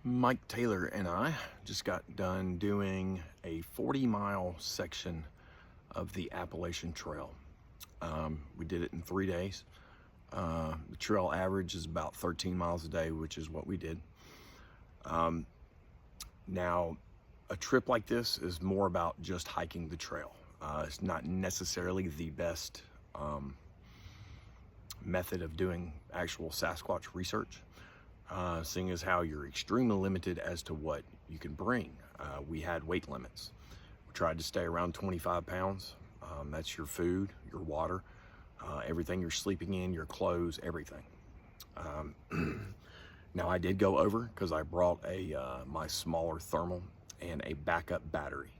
Mike Taylor and I just got done doing a 40-mile section of the Appalachian Trail. We did it in 3 days. The trail average is about 13 miles a day, which is what we did. Now, a trip like this is more about just hiking the trail. It's not necessarily the best method of doing actual Sasquatch research, seeing as how you're extremely limited as to what you can bring. We had weight limits. We tried to stay around 25 pounds. That's your food, your water, everything you're sleeping in, your clothes, everything. Now I did go over because I brought my smaller thermal and a backup battery.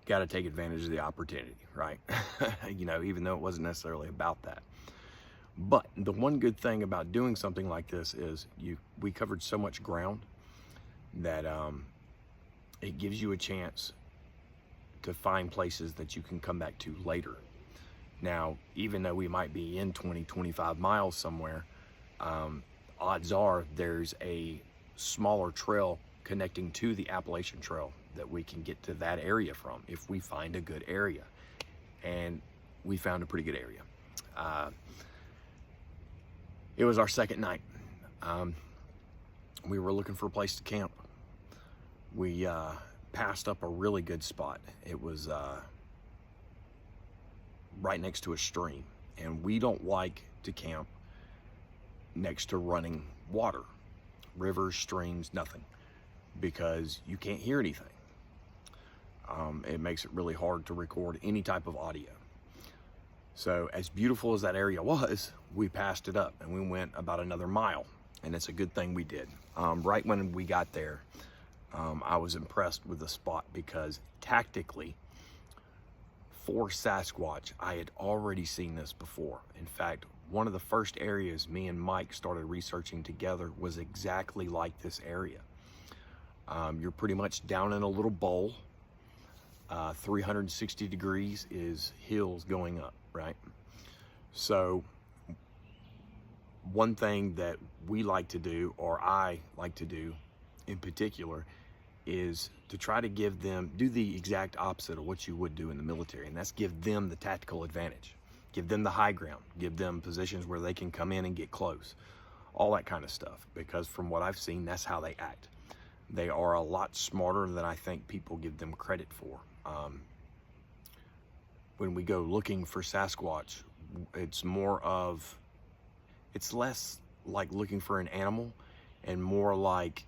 Got to take advantage of the opportunity, right? You know, even though it wasn't necessarily about that. But the one good thing about doing something like this is we covered so much ground that it gives you a chance to find places that you can come back to later. Now, even though we might be in 20-25 miles somewhere, odds are there's a smaller trail connecting to the Appalachian Trail that we can get to that area from if we find a good area. And we found a pretty good area. It was our second night. We were looking for a place to camp. We passed up a really good spot. It was right next to a stream, and we don't like to camp next to running water, rivers, streams, nothing, because you can't hear anything. It makes it really hard to record any type of audio. So as beautiful as that area was, we passed it up and we went about another mile, and it's a good thing we did. Right when we got there, I was impressed with the spot because tactically, for Sasquatch, I had already seen this before. In fact, one of the first areas me and Mike started researching together was exactly like this area. You're pretty much down in a little bowl. 360 degrees is hills going up, right? So one thing that we like to do, or I like to do in particular, is to try to do the exact opposite of what you would do in the military, and that's give them the tactical advantage, give them the high ground, give them positions where they can come in and get close, all that kind of stuff, because from what I've seen, that's how they act. They are a lot smarter than I think people give them credit for. When we go looking for Sasquatch, it's less like looking for an animal and more like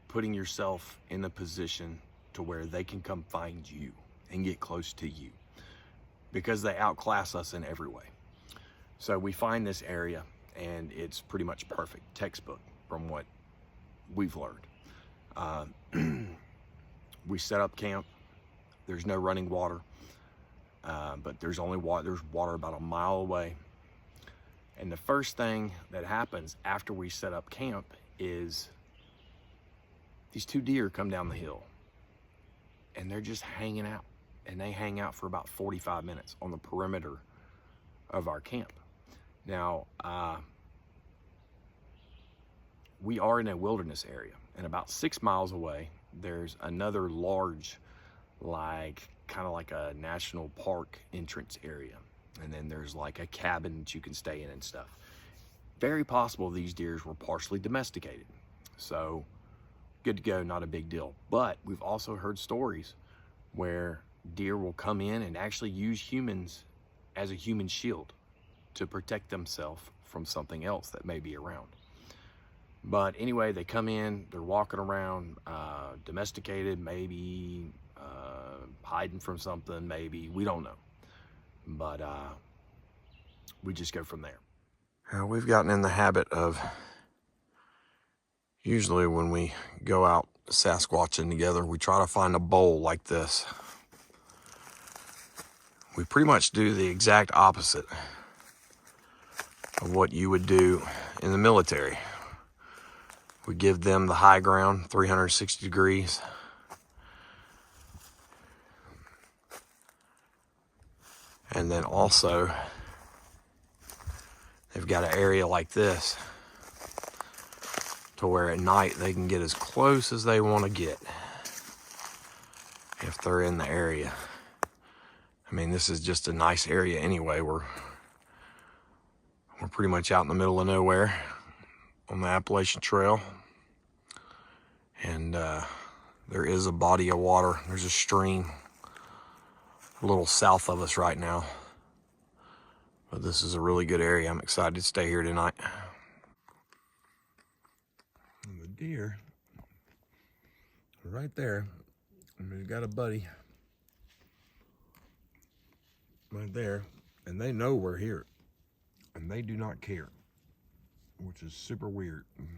putting yourself in a position to where they can come find you and get close to you, because they outclass us in every way. So we find this area and it's pretty much perfect, textbook from what we've learned. We set up camp. There's no running water, but there's water about a mile away. And the first thing that happens after we set up camp is these two deer come down the hill and they're just hanging out, and they hang out for about 45 minutes on the perimeter of our camp. Now, we are in a wilderness area, and about 6 miles away, there's another large, kind of like a national park entrance area. And then there's like a cabin that you can stay in and stuff. Very possible these deers were partially domesticated. So good to go, not a big deal. But we've also heard stories where deer will come in and actually use humans as a human shield to protect themselves from something else that may be around. But anyway, they come in, they're walking around, domesticated, maybe hiding from something, maybe, we don't know. But we just go from there. We've gotten in the habit of, usually when we go out Sasquatching together, we try to find a bowl like this. We pretty much do the exact opposite of what you would do in the military. We give them the high ground, 360 degrees. And then also, they've got an area like this to where at night they can get as close as they want to get if they're in the area. I mean, this is just a nice area anyway. We're pretty much out in the middle of nowhere on the Appalachian Trail. And there is a body of water. There's a stream a little south of us right now. But this is a really good area. I'm excited to stay here tonight. And the deer are right there. And we've got a buddy right there. And they know we're here. And they do not care, which is super weird. I'm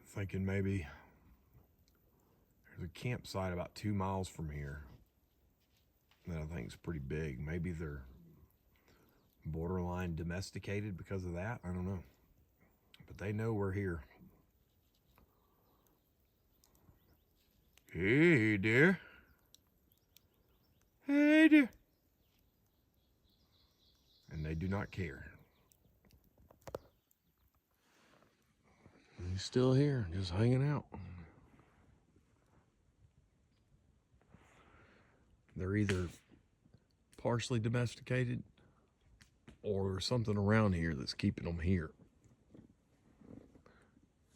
thinking maybe there's a campsite about 2 miles from here that I think is pretty big. Maybe they're borderline domesticated because of that. I don't know. But they know we're here. Hey, dear. Hey, dear. And they do not care. He's still here, just hanging out. They're either partially domesticated or there's something around here that's keeping them here.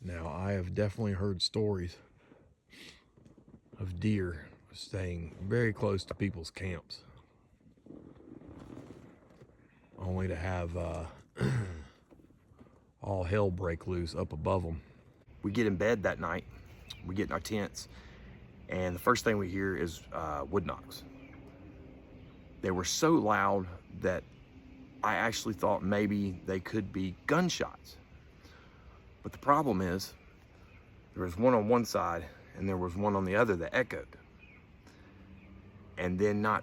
Now, I have definitely heard stories of deer staying very close to people's camps, only to have all hell break loose up above them. We get in bed that night, we get in our tents, and the first thing we hear is wood knocks. They were so loud that I actually thought maybe they could be gunshots. But the problem is, there was one on one side and there was one on the other that echoed. And then not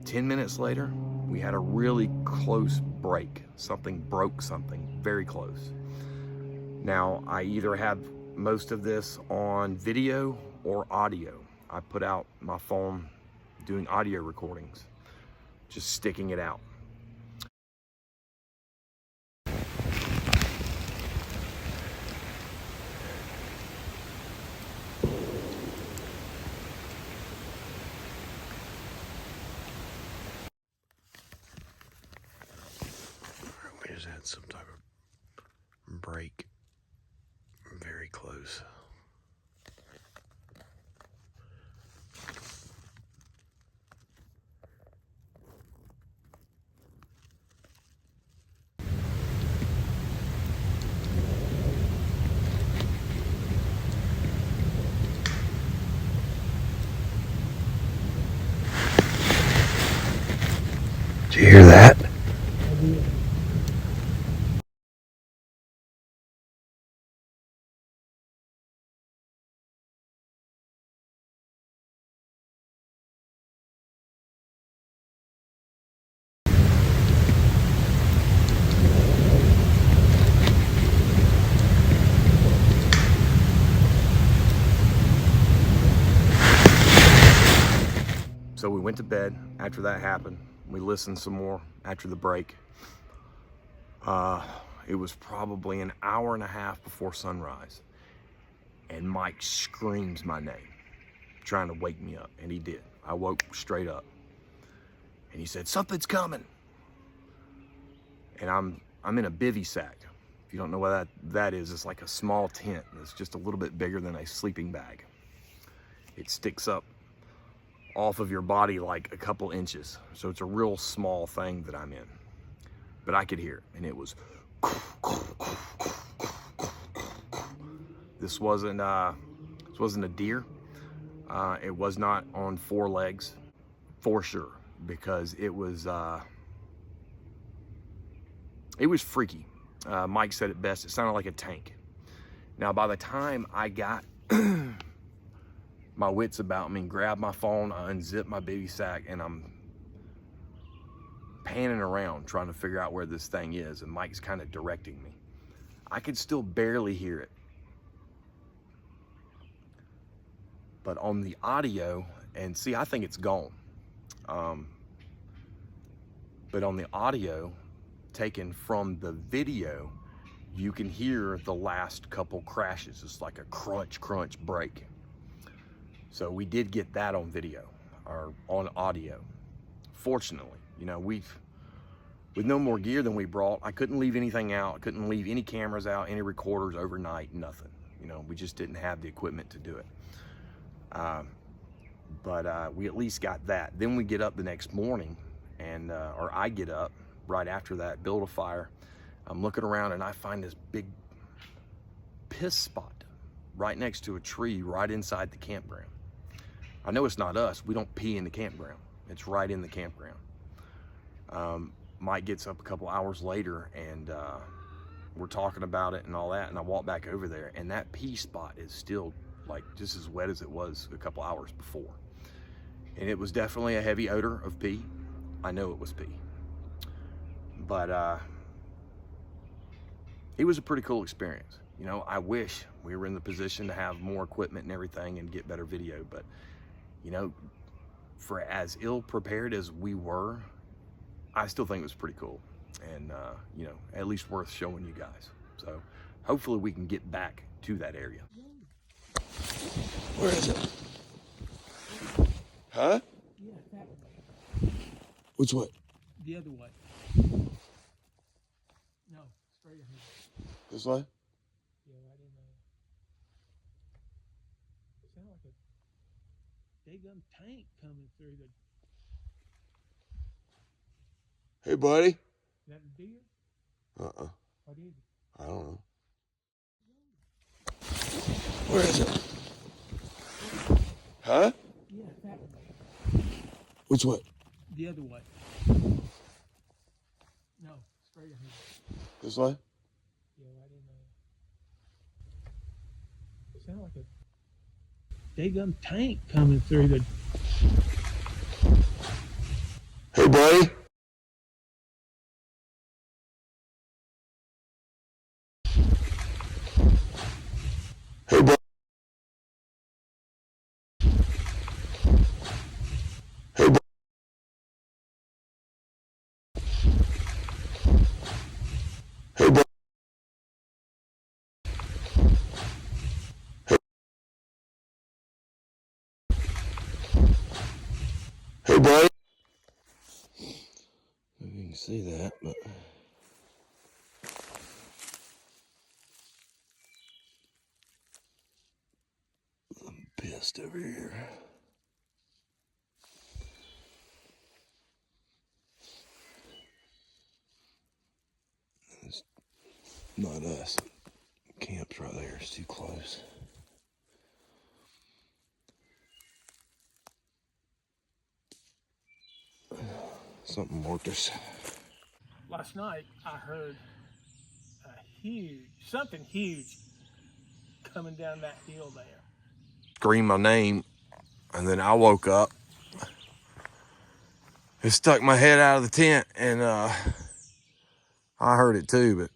10 minutes later, we had a really close break. Something broke something very close. Now, I either have most of this on video or audio. I put out my phone doing audio recordings, just sticking it out. We just had some type of break very close. Did you hear that? So we went to bed after that happened. We listened some more after the break. It was probably an hour and a half before sunrise. And Mike screams my name, trying to wake me up. And he did. I woke straight up. And he said, "Something's coming." And I'm in a bivy sack. If you don't know what that is, it's like a small tent. It's just a little bit bigger than a sleeping bag. It sticks up off of your body like a couple inches. So it's a real small thing that I'm in. But I could hear it, and it was this wasn't a deer. It was not on 4 legs for sure, because it was freaky. Mike said it best. It sounded like a tank. Now, by the time I got my wits about me and grabbed my phone, I unzipped my baby sack, and I'm panning around trying to figure out where this thing is, and Mike's kind of directing me. I could still barely hear it. But on the audio, and see, I think it's gone. But on the audio, taken from the video, you can hear the last couple crashes. It's like a crunch, crunch break. So we did get that on video, or on audio. Fortunately, you know, with no more gear than we brought, I couldn't leave anything out. I couldn't leave any cameras out, any recorders overnight, nothing. You know, we just didn't have the equipment to do it. But we at least got that. Then we get up the next morning, and or I get up right after that, build a fire. I'm looking around and I find this big piss spot right next to a tree right inside the campground. I know it's not us. We don't pee in the campground. It's right in the campground. Mike gets up a couple hours later, and we're talking about it and all that, and I walk back over there, and that pee spot is still like just as wet as it was a couple hours before. And it was definitely a heavy odor of pee. I know it was pee. But it was a pretty cool experience. You know, I wish we were in the position to have more equipment and everything and get better video, but you know, for as ill prepared as we were, I still think it was pretty cool, and you know, at least worth showing you guys. So hopefully we can get back to that area. Where is it? Huh? Yeah, that way. Which way? The other way. No, straight ahead. This way? Yeah, right in there. It sounded like a daggum tank coming through the. Hey, buddy. Is that a deer? Uh-uh. What is it? I don't know. Where is it? Huh? Yeah, that way. Which way? The other way. No, straight ahead. This way? Yeah, right in there. It sounded like a daggum tank coming through the. Hey, buddy. Hey, buddy. Hey, buddy. Hey, buddy. Hey, buddy. Maybe you can see that, but I'm pissed over here. It's not us. Camp's right there. It's too close. Something worked us. Last night I heard something huge coming down that hill there. Screamed my name, and then I woke up. It stuck my head out of the tent, and I heard it too, but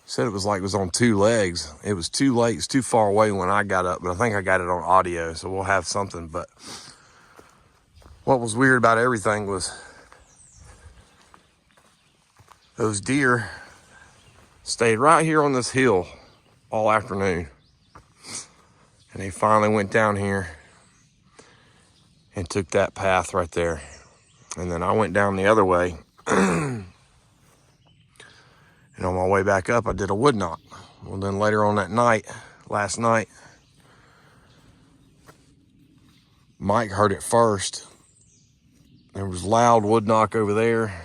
said it was like it was on two legs. It was too late. It's too far away when I got up, but I think I got it on audio, so we'll have something. But what was weird about everything was those deer stayed right here on this hill all afternoon. And they finally went down here and took that path right there. And then I went down the other way. And on my way back up, I did a wood knock. Well, then later on that night, last night, Mike heard it first. There was loud wood knock over there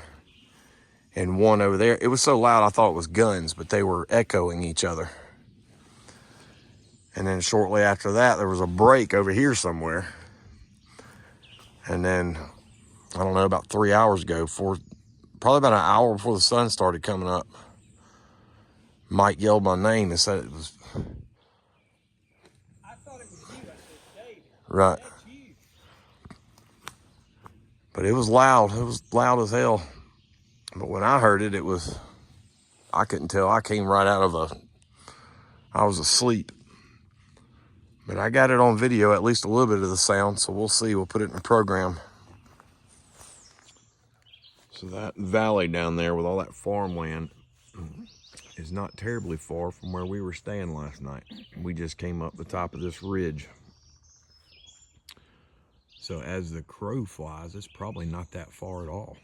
and one over there. It was so loud I thought it was guns, but they were echoing each other. And then shortly after that, there was a break over here somewhere. And then, I don't know, about 3 hours ago, probably about an hour before the sun started coming up, Mike yelled my name and said it was. I thought it was you. I said, David. Right. That's you. But it was loud. It was loud as hell. But when I heard it, I couldn't tell. I came right out of I was asleep. But I got it on video, at least a little bit of the sound, so we'll see. We'll put it in the program. So that valley down there with all that farmland is not terribly far from where we were staying last night. We just came up the top of this ridge. So as the crow flies, it's probably not that far at all.